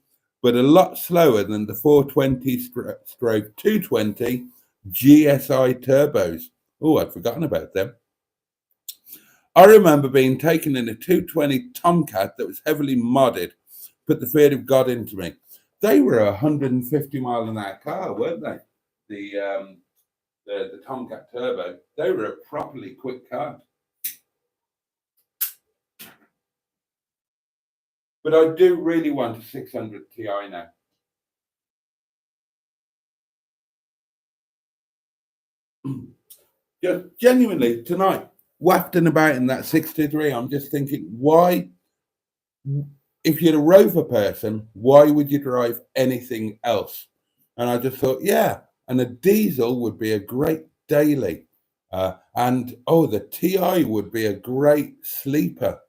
but a lot slower than the 420/220 GSI turbos. Oh, I'd forgotten about them. I remember being taken in a 220 Tomcat that was heavily modded, put the fear of God into me. They were a 150-mile-an-hour car, weren't they? The Tomcat Turbo. They were a properly quick car. But I do really want a 600 Ti now. Just genuinely, tonight, wafting about in that 63, I'm just thinking, why if you're a Rover person, why would you drive anything else? And I just thought, yeah, and a diesel would be a great daily. And oh, the TI would be a great sleeper.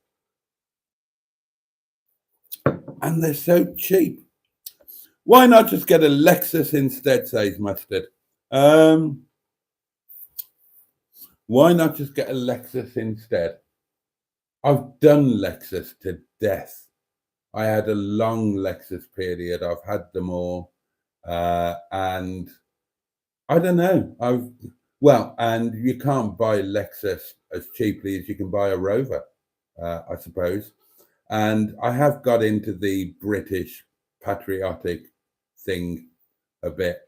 And they're so cheap. Why not just get a Lexus instead, says Mustard. Why not just get a Lexus instead? I've done Lexus to death. I had a long Lexus period. I've had them all. And I don't know. And you can't buy Lexus as cheaply as you can buy a Rover, I suppose. And I have got into the British patriotic thing a bit.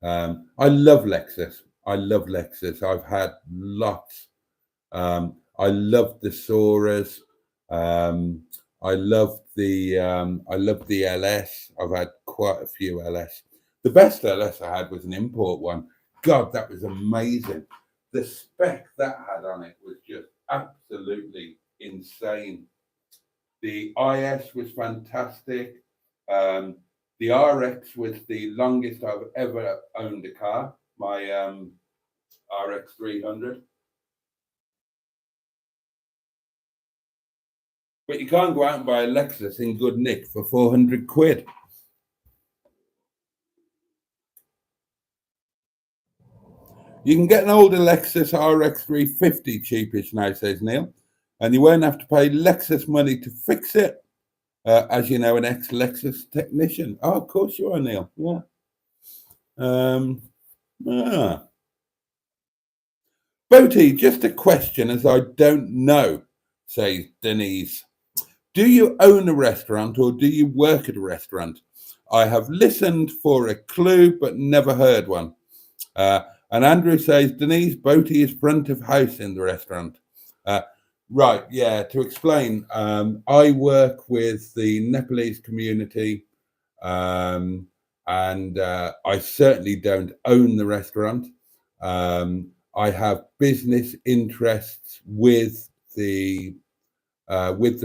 I love Lexus. I've had lots. I love the Soras. I love the LS. I've had quite a few LS. The best LS I had was an import one. God, that was amazing. The spec that had on it was just absolutely insane. The IS was fantastic. The RX was the longest I've ever owned a car. My RX 300. But you can't go out and buy a Lexus in good nick for 400 quid. You can get an older Lexus RX 350 cheapish now, says Neil, and you won't have to pay Lexus money to fix it. As you know, an ex-Lexus technician. Oh, of course you are, Neil. Yeah. Boaty, just a question as I don't know, says Denise. Do you own a restaurant or do you work at a restaurant? I have listened for a clue but never heard one. And Andrew says, Denise, Boaty is front of house in the restaurant. Right, yeah, to explain, I work with the Nepalese community, and I certainly don't own the restaurant. I have business interests with the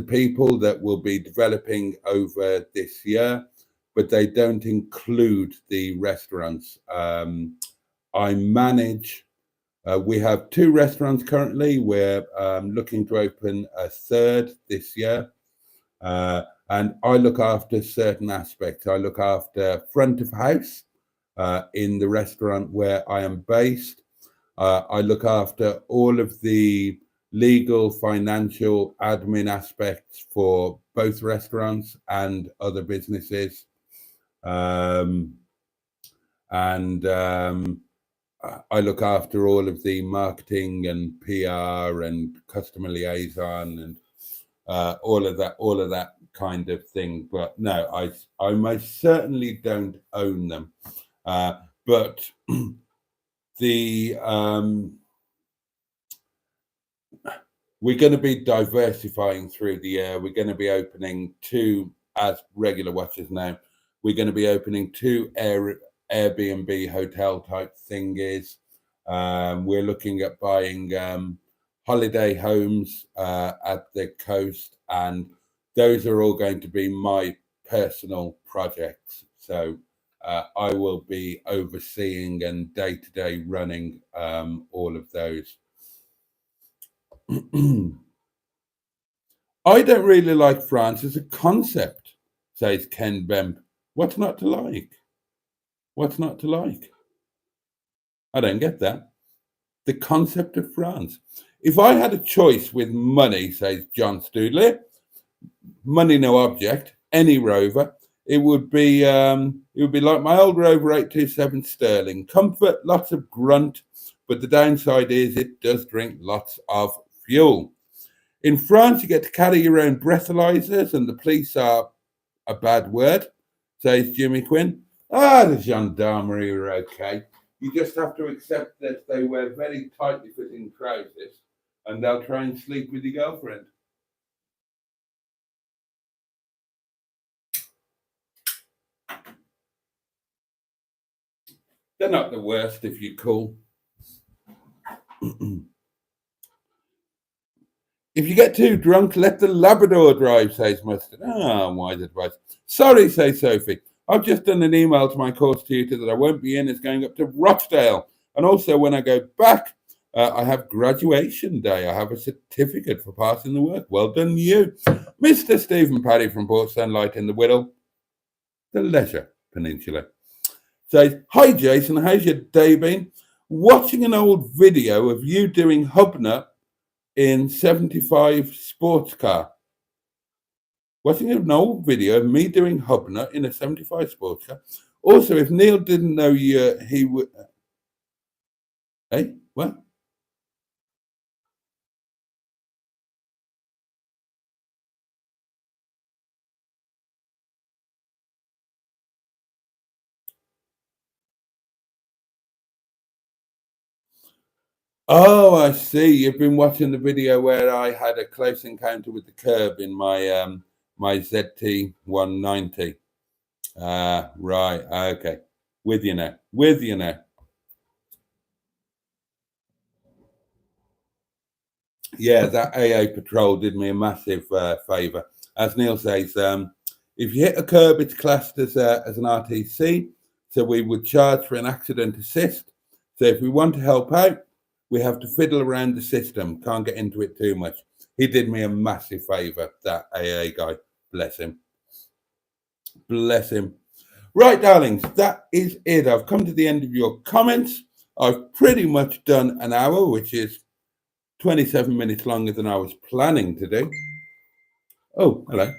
people that will be developing over this year, but they don't include the restaurants. I manage, we have 2 restaurants currently. We're looking to open a 3rd this year. And I look after certain aspects. I look after front of house in the restaurant where I am based. I look after all of the legal, financial, admin aspects for both restaurants and other businesses. I look after all of the marketing and PR and customer liaison and all of that kind of thing. But no, I most certainly don't own them. But the we're going to be diversifying through the year. We're going to be opening 2, as regular watchers know, we're going to be opening 2 Airbnb hotel type thingies. We're looking at buying holiday homes at the coast, and those are all going to be my personal projects. So I will be overseeing and day-to-day running all of those. I don't really like France as a concept, says Ken Bemp. What's not to like? What's not to like? I don't get that. The concept of France. If I had a choice with money, says John Studley, money no object, any Rover, it would be like my old Rover 827 Sterling. Comfort, lots of grunt, but the downside is it does drink lots of fuel. In France, you get to carry your own breathalyzers, and the police are a bad word, says Jimmy Quinn. The gendarmerie are okay. You just have to accept that they wear very tightly fitting trousers and they'll try and sleep with your girlfriend. They're not the worst if you're cool. If you get too drunk, let the Labrador drive, says Mustard. Ah, wise advice. Sorry, says Sophie. I've just done an email to my course tutor that I won't be in. It's going up to Rochdale. And also, when I go back, I have graduation day. I have a certificate for passing the work. Well done, you. Mr. Stephen Paddy from Port Sunlight in the Whittle, the Leisure Peninsula, says, hi, Jason. How's your day been? Watching an old video of you doing Hubnut in 75 sports car. Watching an old video of me doing Hubnut in a 75 sports car. Also, if Neil didn't know you, he would... Hey, what? Oh, I see. You've been watching the video where I had a close encounter with the curb in my my ZT 190. Right. Okay. With you now. With you now. Yeah, that AA patrol did me a massive favour. As Neil says, if you hit a curb, it's classed as an RTC. So we would charge for an accident assist. So if we want to help out, we have to fiddle around the system. Can't get into it too much. He did me a massive favour, that AA guy. Bless him. Bless him. Right, darlings, that is it. I've come to the end of your comments. I've pretty much done an hour, which is 27 minutes longer than I was planning to do. Oh, hello.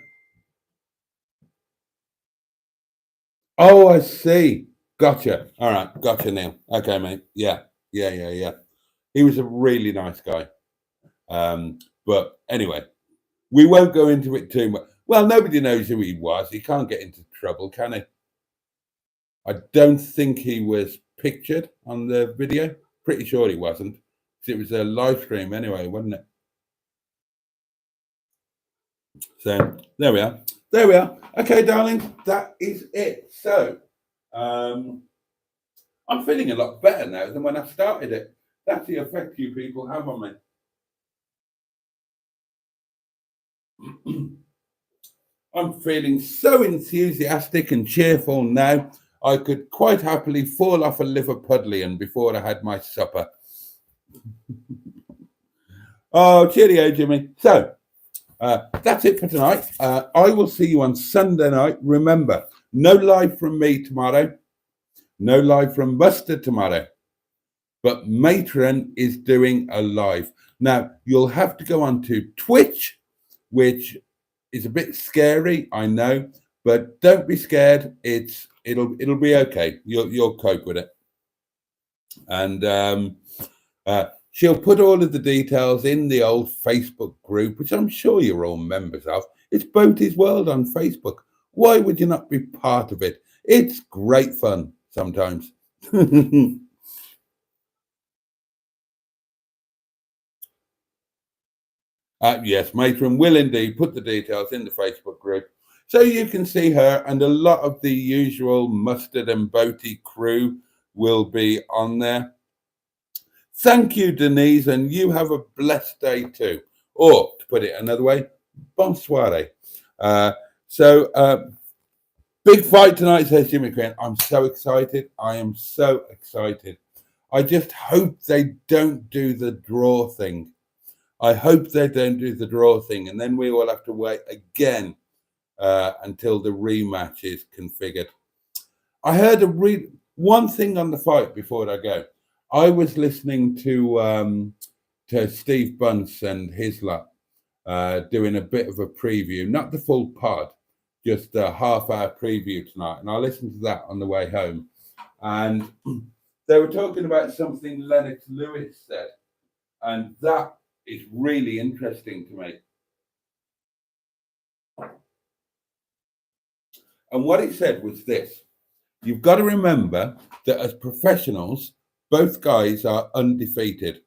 Oh, I see. Gotcha. All right. Gotcha, Neil. Okay, mate. Yeah. He was a really nice guy. But anyway, we won't go into it too much. Well, nobody knows who he was. He can't get into trouble, can he? I don't think he was pictured on the video. Pretty sure he wasn't. It was a live stream anyway, wasn't it? So there we are. There we are. Okay, darling, that is it. So I'm feeling a lot better now than when I started it. That's the effect you people have on me. I'm feeling so enthusiastic and cheerful now. I could quite happily fall off a Liverpudlian before I had my supper. Oh, cheerio, Jimmy. So that's it for tonight. I will see you on Sunday night. Remember, no live from me tomorrow. No live from Mustard tomorrow. But Matron is doing a live. Now, you'll have to go on to Twitch, which is a bit scary, I know, but don't be scared. It'll be okay. You'll cope with it. And she'll put all of the details in the old Facebook group, which I'm sure you're all members of. It's Boaty's World on Facebook. Why would you not be part of it? It's great fun sometimes. Yes, Matron will indeed put the details in the Facebook group so you can see her, and a lot of the usual Mustard and Boaty crew will be on there. Thank you, Denise, and you have a blessed day too. Or, to put it another way, bonne soirée. Big fight tonight, says Jimmy Crane. I'm so excited. I am so excited. I just hope they don't do the draw thing. I hope they don't do the draw thing, and then we will have to wait again until the rematch is configured. I heard one thing on the fight before I go. I was listening to Steve Bunce and his lot doing a bit of a preview, not the full pod, just a half-hour preview tonight, and I listened to that on the way home, and they were talking about something Lennox Lewis said, and that is really interesting to me. And what he said was this: you've got to remember that as professionals, both guys are undefeated.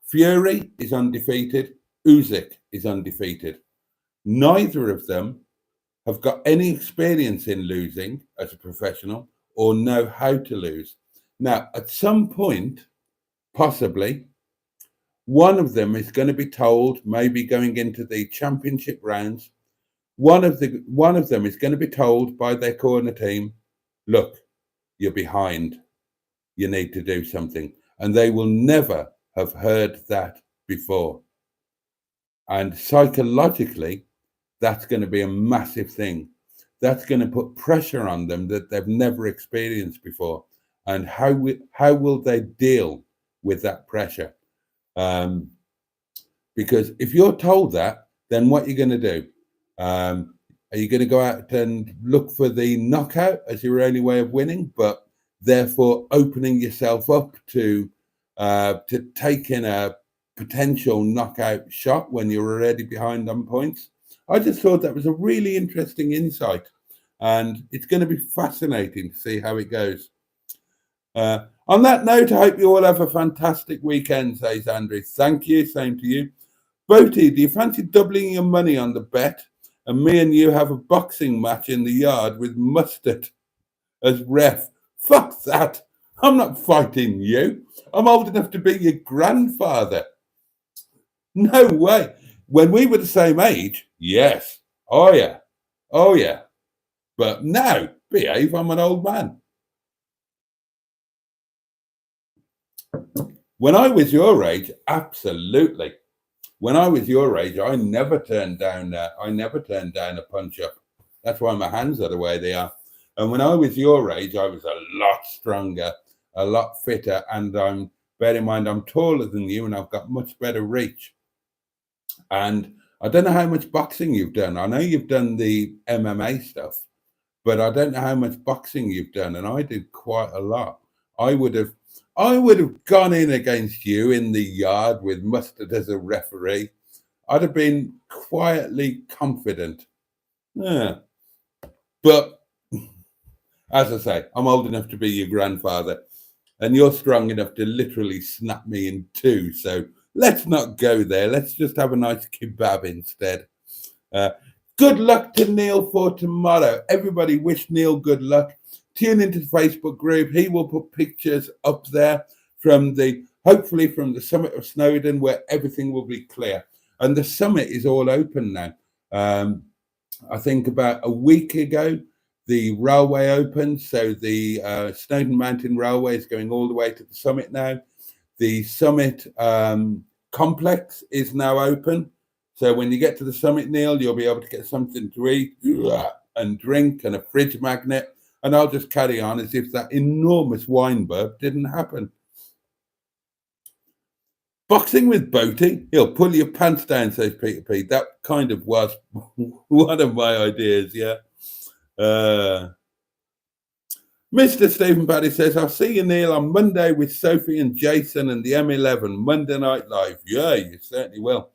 Fury is undefeated. Usyk is undefeated. Neither of them have got any experience in losing as a professional or know how to lose. Now, at some point, possibly, One of them is going to be told, maybe going into the championship rounds, one of them is going to be told by their corner team, look, you're behind. You need to do something. And they will never have heard that before. And psychologically, that's going to be a massive thing. That's going to put pressure on them that they've never experienced before. And how will they deal with that pressure? Because if you're told that, then what are you going to do? Are you going to go out and look for the knockout as your only way of winning, but therefore opening yourself up to taking a potential knockout shot when you're already behind on points? I just thought that was a really interesting insight, and it's going to be fascinating to see how it goes. On that note, I hope you all have a fantastic weekend, says Andrew. Thank you, same to you. Boaty, do you fancy doubling your money on the bet and me and you have a boxing match in the yard with Mustard as ref? Fuck that. I'm not fighting you. I'm old enough to be your grandfather. No way. When we were the same age, yes. Oh, yeah. Oh, yeah. But now, behave, I'm an old man. When I was your age, absolutely. When I was your age, I never turned down a punch up. That's why my hands are the way they are. And when I was your age, I was a lot stronger, a lot fitter, and bear in mind I'm taller than you and I've got much better reach. And I don't know how much boxing you've done. I know you've done the MMA stuff, but I don't know how much boxing you've done. And I did quite a lot. I would have gone in against you in the yard with Mustard as a referee. I'd have been quietly confident. Yeah. But as I say, I'm old enough to be your grandfather, and you're strong enough to literally snap me in two. So let's not go there. Let's just have a nice kebab instead. Good luck to Neil for tomorrow. Everybody wish Neil good luck. Tune into the Facebook group. He will put pictures up there hopefully from the summit of Snowdon, where everything will be clear. And the summit is all open now. I think about a week ago, the railway opened. So the Snowdon Mountain Railway is going all the way to the summit now. The summit complex is now open. So when you get to the summit, Neil, you'll be able to get something to eat and drink and a fridge magnet. And I'll just carry on as if that enormous wine burp didn't happen. Boxing with Boaty, he'll pull your pants down, says Peter P. That kind of was one of my ideas, yeah. Mr. Stephen Paddy says, I'll see you, Neil, on Monday with Sophie and Jason and the M11, Monday Night Live. Yeah, you certainly will.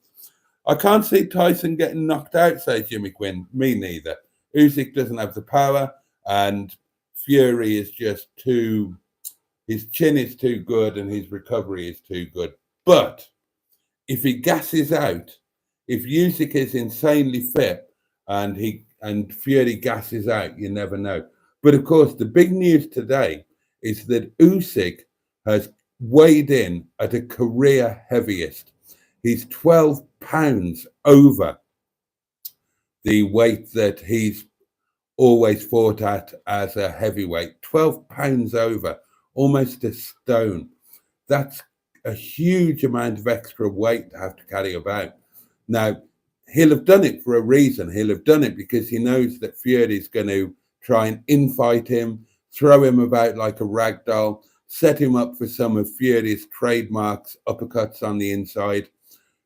I can't see Tyson getting knocked out, says Jimmy Quinn. Me neither. Usyk doesn't have the power, and Fury is just his chin is too good and his recovery is too good. But if he gasses out, if Usyk is insanely fit and Fury gasses out, you never know. But of course, the big news today is that Usyk has weighed in at a career heaviest. He's 12 pounds over the weight that he's always fought at as a heavyweight. 12 pounds over, almost a stone. That's a huge amount of extra weight to have to carry about. Now, he'll have done it for a reason. He'll have done it because he knows that Fury's going to try and infight him, throw him about like a rag doll, set him up for some of Fury's trademarks, uppercuts on the inside.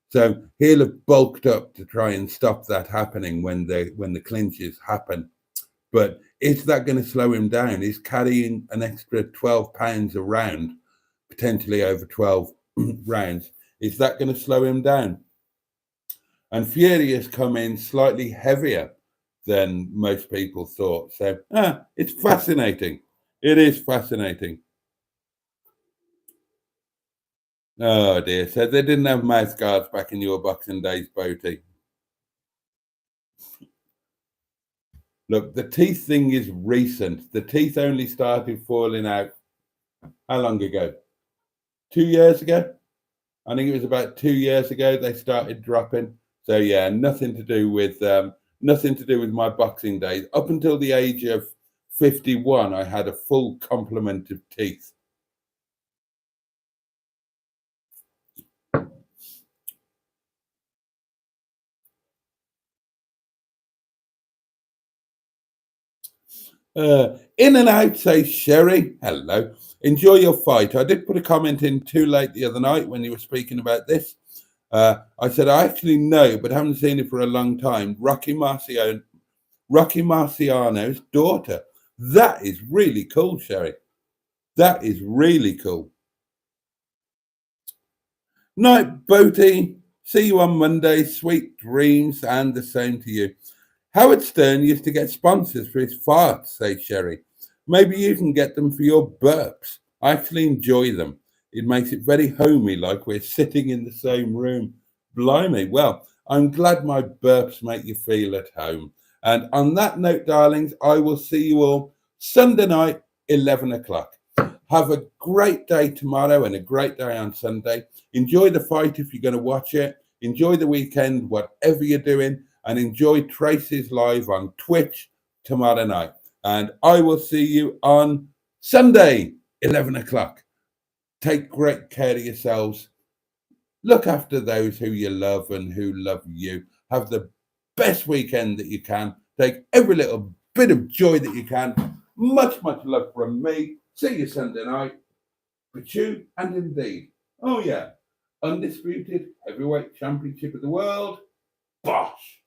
So he'll have bulked up to try and stop that happening when the clinches happen. But is that going to slow him down? He's carrying an extra 12 pounds around, potentially over 12 rounds. Is that going to slow him down? And Fury has come in slightly heavier than most people thought. So it's fascinating. It is fascinating. Oh dear. So they didn't have mouth guards back in your boxing days, Boaty. Look, the teeth thing is recent. The teeth only started falling out how long ago? 2 years ago? I think it was about 2 years ago they started dropping. So yeah, nothing to do with my boxing days. Up until the age of 51, I had a full complement of teeth. In and out, says Sherry. Hello. Enjoy your fight. I did put a comment in too late the other night when you were speaking about this. I said, I actually know, but haven't seen it for a long time. Rocky Marciano's daughter. That is really cool, Sherry. That is really cool. Night, Boaty. See you on Monday. Sweet dreams, and the same to you. Howard Stern used to get sponsors for his farts, says Sherry. Maybe you can get them for your burps. I actually enjoy them. It makes it very homey, like we're sitting in the same room. Blimey. Well, I'm glad my burps make you feel at home. And on that note, darlings, I will see you all Sunday night, 11 o'clock. Have a great day tomorrow and a great day on Sunday. Enjoy the fight if you're going to watch it. Enjoy the weekend, whatever you're doing, and enjoy Tracy's live on Twitch tomorrow night. And I will see you on Sunday, 11 o'clock. Take great care of yourselves. Look after those who you love and who love you. Have the best weekend that you can. Take every little bit of joy that you can. Much, much love from me. See you Sunday night. For you and indeed. Oh, yeah. Undisputed heavyweight championship of the world. Bosh.